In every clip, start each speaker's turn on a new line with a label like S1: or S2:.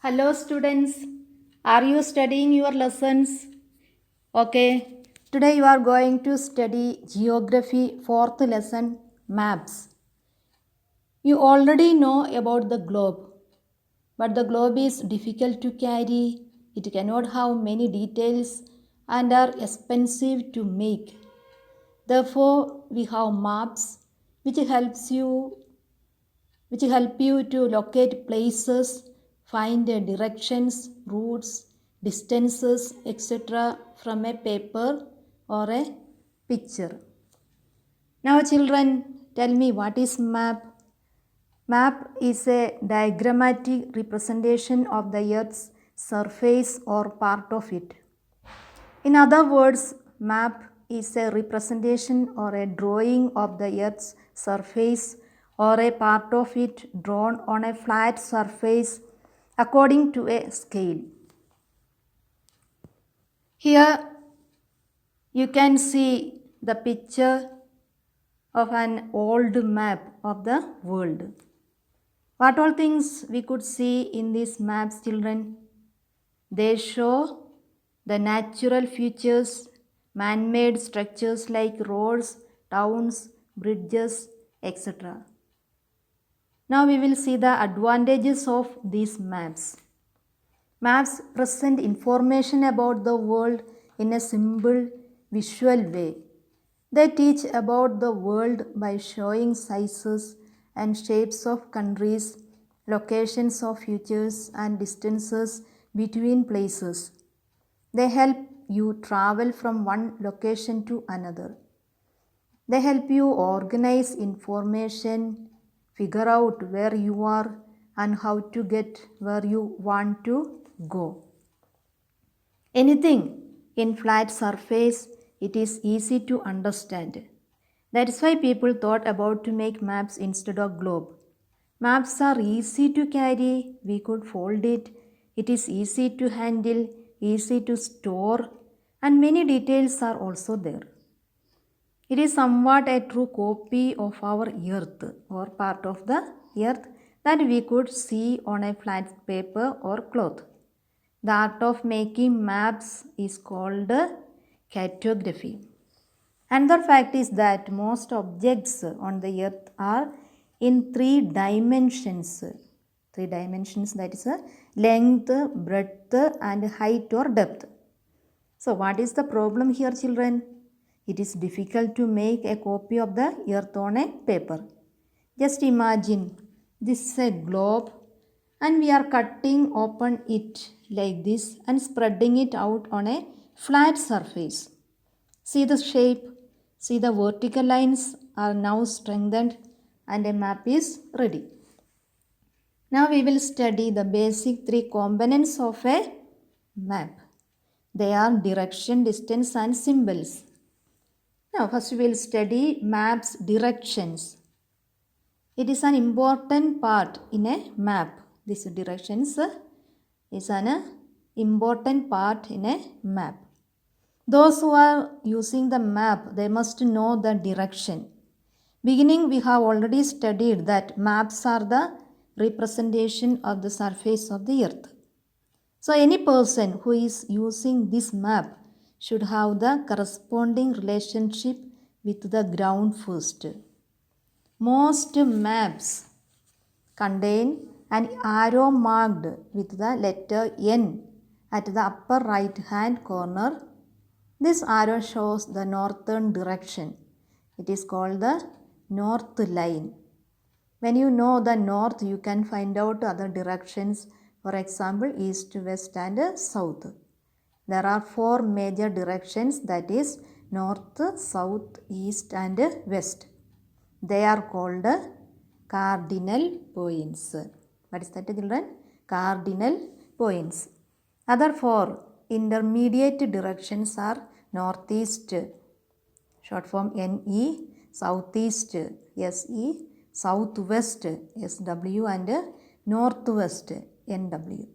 S1: Hello students, are you studying your lessons? Okay, today you are going to study Geography 4th lesson Maps. You already know about the globe, but the globe is difficult to carry, it cannot have many details and are expensive to make. Therefore, we have maps which helps you which help you to locate places, find directions, routes, distances, etc. from a paper or a picture. Now, children, tell me what is map? Map is a diagrammatic representation of the Earth's surface or part of it. In other words, map is a representation or a drawing of the Earth's surface or a part of it drawn on a flat surface according to a scale. Here you can see the picture of an old map of the world. What all things we could see in these maps, children? They show the natural features, man-made structures like roads, towns, bridges, etc. Now we will see the advantages of these maps. Maps present information about the world in a simple visual way. They teach about the world by showing sizes and shapes of countries, locations of features and distances between places. They help you travel from one location to another. They help you organize information, figure out where you are and how to get where you want to go. Anything in flat surface, it is easy to understand. That is why people thought about to make maps instead of globe. Maps are easy to carry, we could fold it, it is easy to handle, easy to store, and many details are also there. It is somewhat a true copy of our earth or part of the earth that we could see on a flat paper or cloth. The art of making maps is called cartography. Another fact is that most objects on the earth are in three dimensions. Three dimensions, that is length, breadth and height or depth. So what is the problem here, children? It is difficult to make a copy of the earth on a paper. Just imagine this is a globe and we are cutting open it like this and spreading it out on a flat surface. See the shape, see the vertical lines are now strengthened and a map is ready. Now we will study the basic three components of a map. They are direction, distance and symbols. Now first we will study maps directions. It is an important part in a map. This directions is an important part in a map. Those who are using the map, they must know the direction. Beginning, we have already studied that maps are the representation of the surface of the earth. So any person who is using this map should have the corresponding relationship with the ground first. Most maps contain an arrow marked with the letter N at the upper right hand corner. This arrow shows the northern direction. It is called the north line. When you know the north, you can find out other directions. For example, east, west and south. There are four major directions, that is north, south, east and west. They are called cardinal points. What is that, children? Cardinal points. Other four intermediate directions are northeast, short form NE, southeast, SE, southwest, SW and northwest, NW.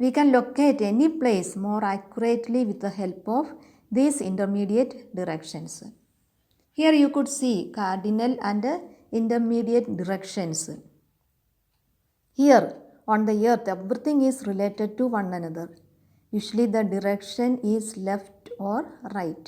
S1: We can locate any place more accurately with the help of these intermediate directions. Here you could see cardinal and intermediate directions. Here On the earth, everything is related to one another. Usually the direction is left or right.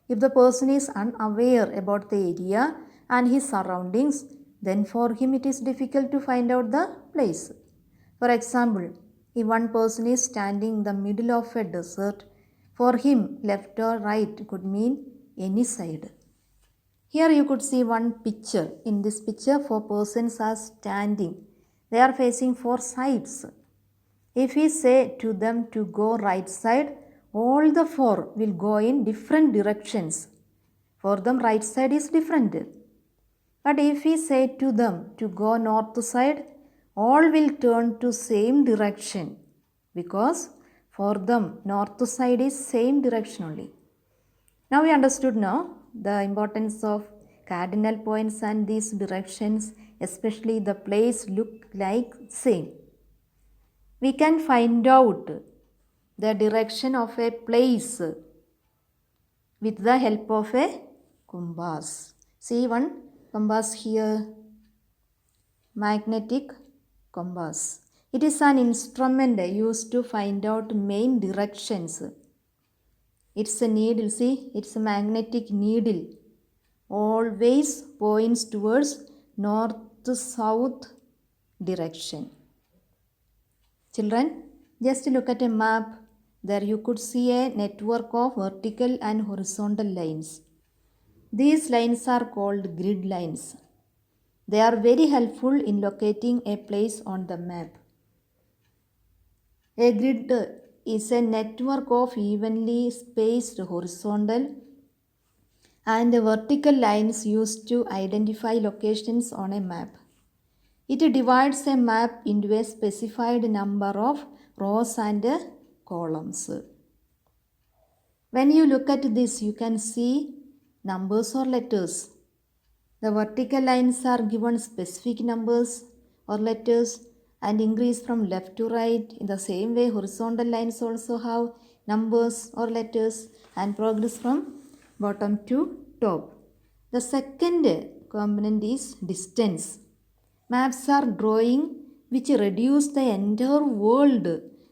S1: If the person is unaware about the area and his surroundings, then for him it is difficult to find out the place. For example, if one person is standing in the middle of a desert, for him left or right could mean any side. Here you could see one picture. In this picture, four persons are standing. They are facing four sides. If we say to them to go right side, all the four will go in different directions. For them, right side is different. But if we say to them to go north side, all will turn to same direction, because for them north side is same direction only. Now we understood now the importance of cardinal points and these directions, especially the place look like same. We can find out the direction of a place with the help of a compass. See one compass here, magnetic compass. It is an instrument used to find out main directions. It's a needle, see, it's a magnetic needle. Always points towards north-south direction. Children, just look at a map. There you could see a network of vertical and horizontal lines. These lines are called grid lines. They are very helpful in locating a place on the map. A grid is a network of evenly spaced horizontal and vertical lines used to identify locations on a map. It divides a map into a specified number of rows and columns. When you look at this, you can see numbers or letters. The vertical lines are given specific numbers or letters and increase from left to right. In the same way, horizontal lines also have numbers or letters and progress from bottom to top. The second component is distance. Maps are drawing which reduce the entire world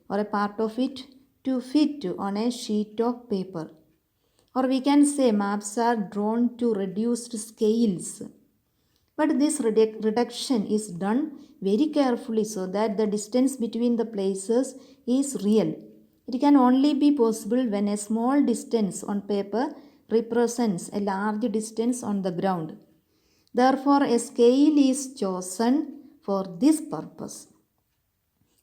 S1: or a part of it to fit on a sheet of paper. Or we can say maps are drawn to reduced scales. But this reduction is done very carefully so that the distance between the places is real. It can only be possible when a small distance on paper represents a large distance on the ground. Therefore, a scale is chosen for this purpose.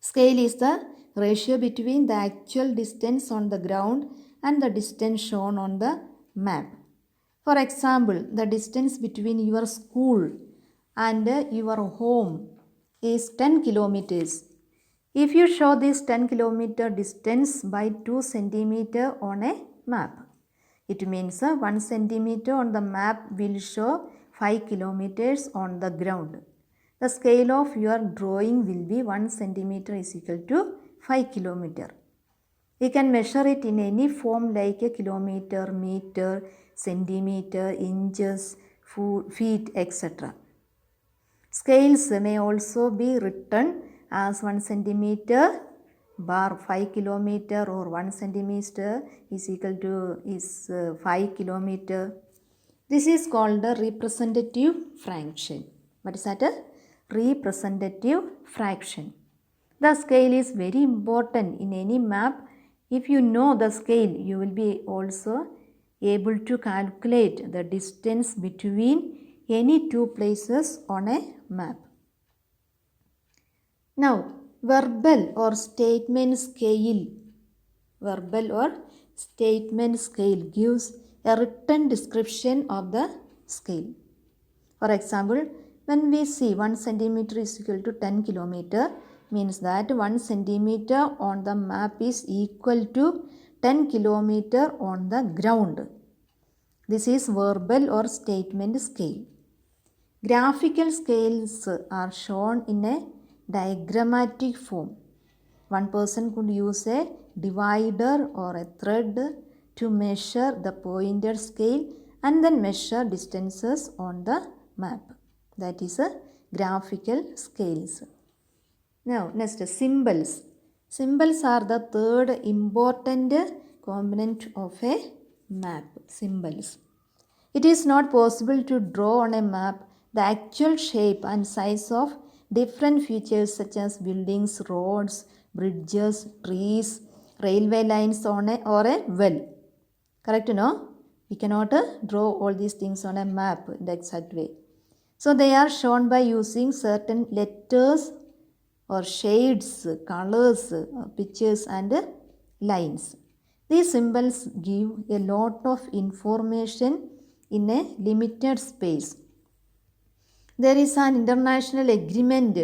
S1: Scale is the ratio between the actual distance on the ground and the distance shown on the map. For example, the distance between your school and your home is 10 kilometers. If you show this 10 kilometer distance by 2 centimeter on a map, it means 1 centimeter on the map will show 5 kilometers on the ground. The scale of your drawing will be 1 centimeter is equal to 5 kilometer. We can measure it in any form like a kilometer, meter, centimeter, inches, feet, etc. Scales may also be written as 1 centimeter bar 5 kilometer or 1 centimeter is equal to 5 kilometer. This is called the representative fraction. What is that? Representative fraction. The scale is very important in any map. If you know the scale, you will be also able to calculate the distance between any two places on a map. Now, verbal or statement scale. Verbal or statement scale gives a written description of the scale. For example, when we see 1 centimeter is equal to 10 kilometer, means that 1 centimeter on the map is equal to 10 kilometer on the ground. This is verbal or statement scale. Graphical scales are shown in a diagrammatic form. One person could use a divider or a thread to measure the pointed scale and then measure distances on the map. That is a graphical scales. Now, next, symbols. Symbols are the third important component of a map. Symbols. It is not possible to draw on a map the actual shape and size of different features such as buildings, roads, bridges, trees, railway lines on or a well. Correct, no? We cannot draw all these things on a map in the exact way. So they are shown by using certain letters or shades, colors, pictures and lines. These symbols give a lot of information in a limited space. There is an international agreement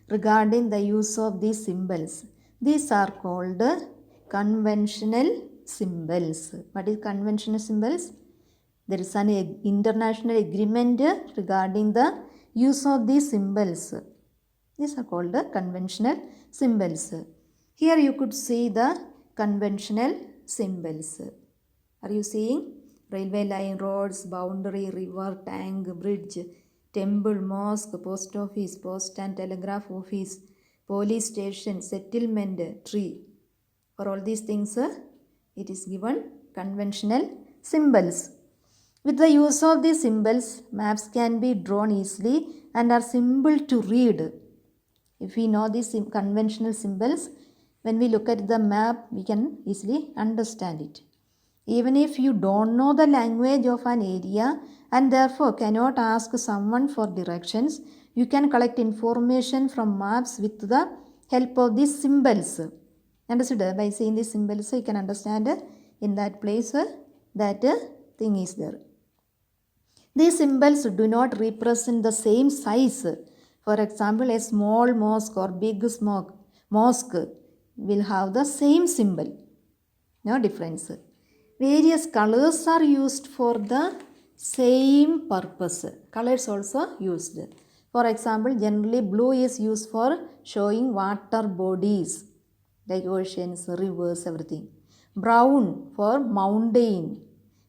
S1: regarding the use of these symbols. These are called conventional symbols. What is conventional symbols? There is an international agreement regarding the use of these symbols. These are called the conventional symbols. Here you could see the conventional symbols. Are you seeing? Railway line, roads, boundary, river, tank, bridge, temple, mosque, post office, post and telegraph office, police station, settlement, tree. For all these things, it is given conventional symbols. With the use of these symbols, maps can be drawn easily and are simple to read. If we know these conventional symbols, when we look at the map, we can easily understand it. Even if you don't know the language of an area and therefore cannot ask someone for directions, you can collect information from maps with the help of these symbols. Understood? By seeing these symbols, you can understand in that place that thing is there. These symbols do not represent the same size. For example, a small mosque or big mosque will have the same symbol. No difference. Various colors are used for the same purpose. Colors also used. For example, generally blue is used for showing water bodies like oceans, rivers, everything. Brown for mountain,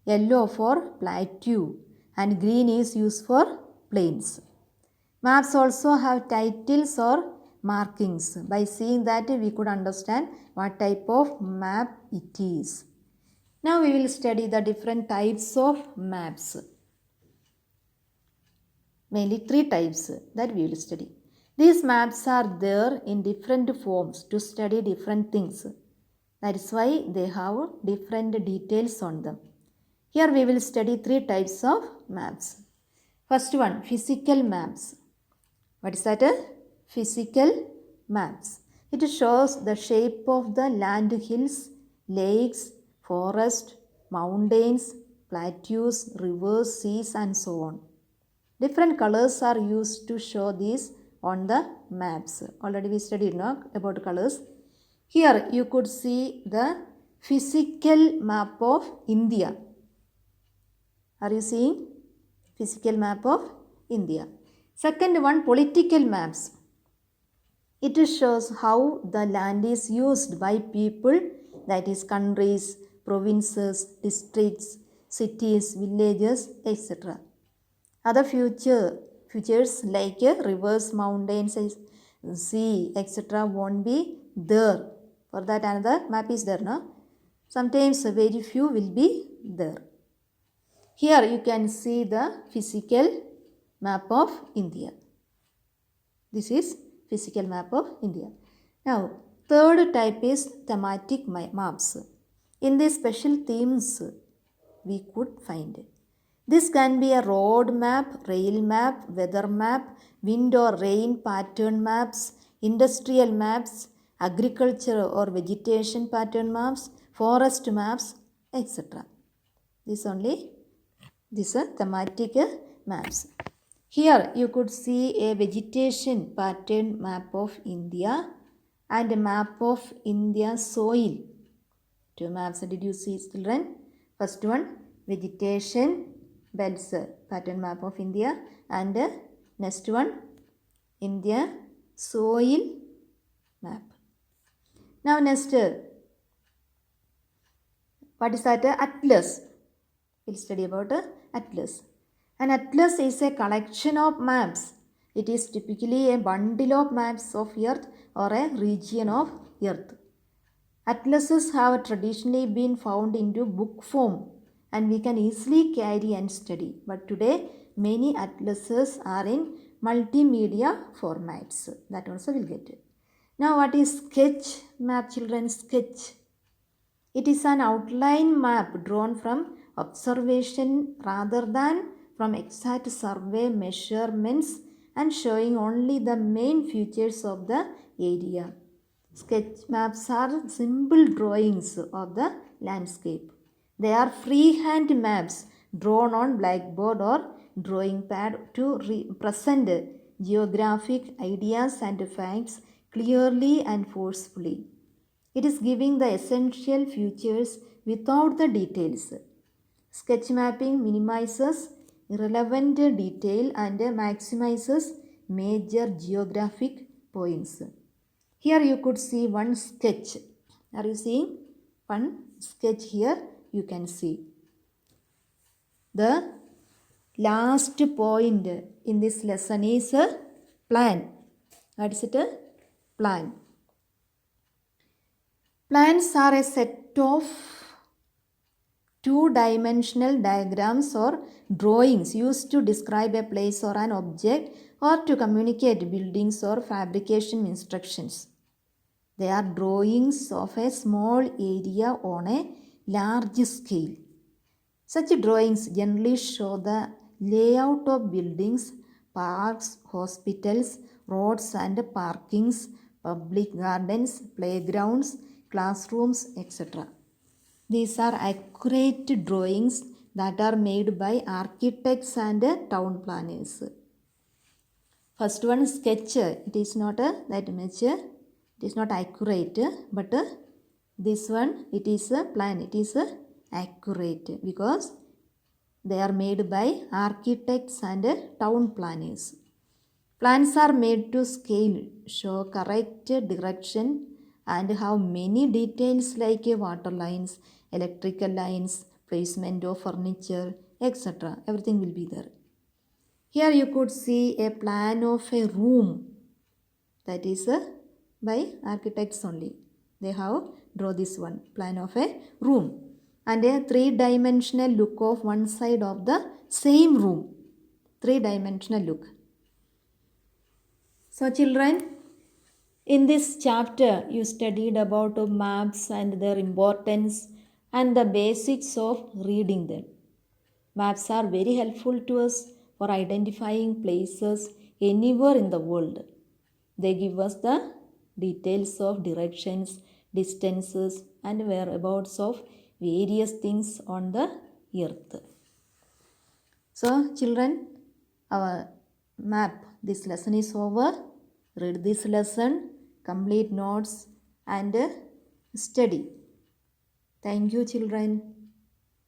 S1: yellow for plateau, and green is used for plains. Maps also have titles or markings. By seeing that, we could understand what type of map it is. Now we will study the different types of maps. Mainly three types that we will study. These maps are there in different forms to study different things. That is why they have different details on them. Here we will study three types of maps. First one, physical maps. What is that? Physical maps. It shows the shape of the land, hills, lakes, forest, mountains, plateaus, rivers, seas and so on. Different colors are used to show these on the maps. Already we studied about colors. Here you could see the physical map of India. Are you seeing? Physical map of India. Second one, political maps. It shows how the land is used by people, that is countries, provinces, districts, cities, villages, etc. Other features like rivers, mountains, sea, etc. won't be there. For that another map is there, no? Sometimes very few will be there. Here you can see the physical map of India. This is physical map of India. Now, third type is thematic maps. In these special themes, we could find. This can be a road map, rail map, weather map, wind or rain pattern maps, industrial maps, agriculture or vegetation pattern maps, forest maps, etc. These are thematic maps. Here you could see a vegetation pattern map of India and a map of India soil. Two maps did you see, children? First one, vegetation belts pattern map of India, and next one, India soil map. Now next, what is that? Atlas. We'll study about atlas. An atlas is a collection of maps It is typically a bundle of maps of Earth or a region of Earth. Atlases have traditionally been found into book form and we can easily carry and study. But today, many atlases are in multimedia formats. That also we'll get it. Now, what is sketch map, children? Sketch. It is an outline map drawn from observation rather than from exact survey measurements and showing only the main features of the area. Sketch maps are simple drawings of the landscape. They are freehand maps drawn on blackboard or drawing pad to present geographic ideas and facts clearly and forcefully. It is giving the essential features without the details. Sketch mapping minimizes irrelevant detail and maximizes major geographic points. Here you could see one sketch. Are you seeing one sketch here? You can see. The last point in this lesson is a plan. What is it? A plan. Plans are a set of two-dimensional diagrams or drawings used to describe a place or an object or to communicate buildings or fabrication instructions. They are drawings of a small area on a large scale. Such drawings generally show the layout of buildings, parks, hospitals, roads and parkings, public gardens, playgrounds, classrooms, etc. These are accurate drawings that are made by architects and town planners. First one, sketch. It is not that much, it is not accurate, but this one, it is a plan. It is accurate because they are made by architects and town planners. Plans are made to scale, show correct direction and have many details like water lines, electrical lines, placement of furniture, etc. Everything will be there. Here you could see a plan of a room, that is by architects only. They have draw this one, plan of a room, and a three-dimensional look of one side of the same room. Three-dimensional look. So children, in this chapter you studied about maps and their importance and the basics of reading them. Maps are very helpful to us for identifying places anywhere in the world. They give us the details of directions, distances and whereabouts of various things on the earth. So children, our map, this lesson is over. Read this lesson, complete notes and study. Thank you children.